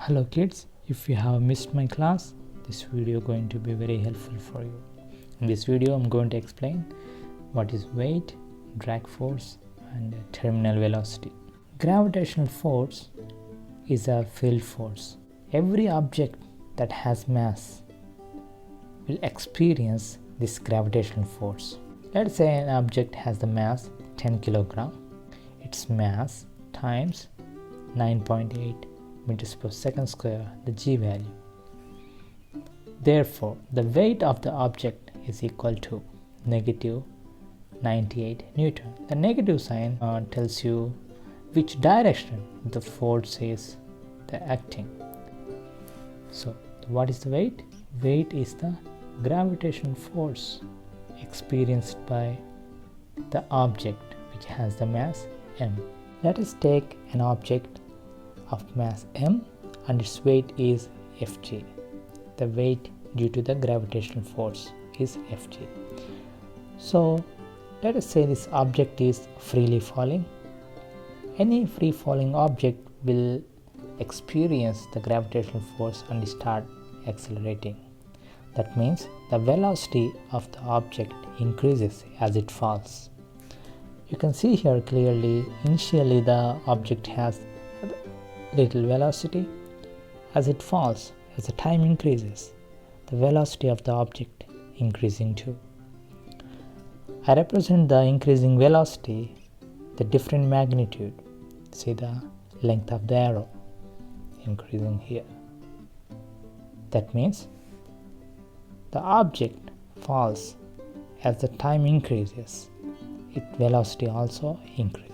Hello kids, if you have missed my class, this video going to be very helpful for you. In this video I'm going to explain what is weight, drag force and terminal velocity. Gravitational force is a field force. Every object that has mass will experience this gravitational force. Let's say an object has the mass 10 kg. Its mass times 9.8 meters per second square, the g value. Therefore, the weight of the object is equal to negative 98 Newton. The negative sign tells you which direction the force is acting. So, what is the weight? Weight is the gravitational force experienced by the object which has the mass m. Let us take an object of mass m and its weight is Fg. The weight due to the gravitational force is Fg. So let us say this object is freely falling. Any free falling object will experience the gravitational force and start accelerating. That means the velocity of the object increases as it falls. You can see here clearly, initially the object has little velocity. As it falls, as the time increases, the velocity of the object increasing too. I represent the increasing velocity, the different magnitude. See the length of the arrow increasing here. That means the object falls as the time increases, its velocity also increases.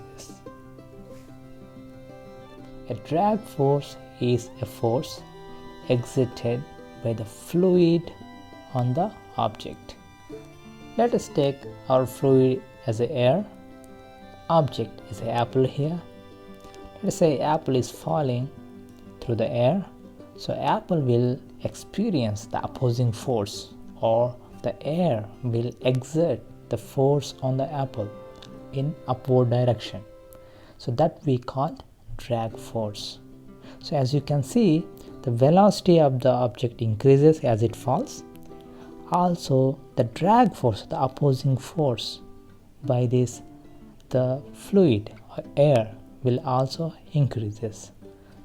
A drag force is a force exerted by the fluid on the object. Let us take our fluid as air. Object is an apple here. Let us say apple is falling through the air. So apple will experience the opposing force, or the air will exert the force on the apple in upward direction. So that we call drag force. So as you can see, the velocity of the object increases as it falls. Also the drag force, the opposing force by this, the fluid or air will also increases.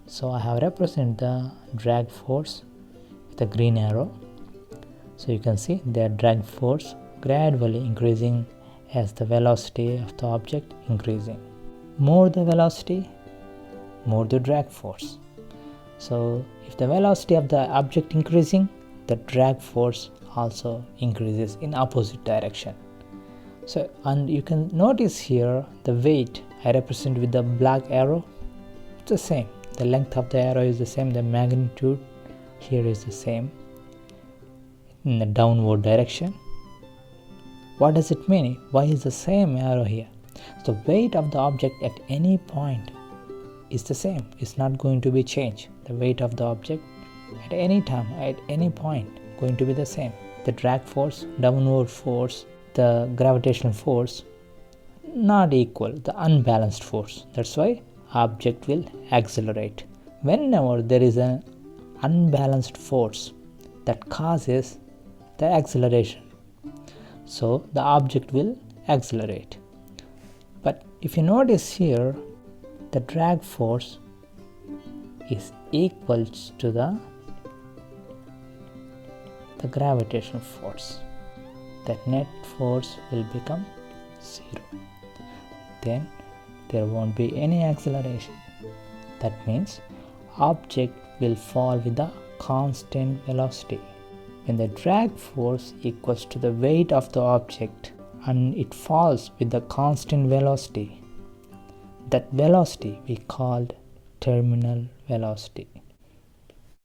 So I have represented the drag force with a green arrow. So you can see the drag force gradually increasing as the velocity of the object increasing. More the velocity, more the drag force. So if the velocity of the object increasing, the drag force also increases in opposite direction. So, and you can notice here the weight I represent with the black arrow. It's the same. The length of the arrow is the same. The magnitude here is the same in the downward direction. What does it mean? Why is the same arrow here? So the weight of the object at any point is the same. It's not going to be changed. The weight of the object at any time, at any point, going to be the same. The drag force, downward force, the gravitational force, not equal, the unbalanced force. That's why object will accelerate. Whenever there is an unbalanced force that causes the acceleration, so the object will accelerate. But if you notice here, the drag force is equal to the gravitational force. That net force will become 0. Then there won't be any acceleration. That means object will fall with a constant velocity. When the drag force equals to the weight of the object and it falls with the constant velocity, that velocity we called terminal velocity.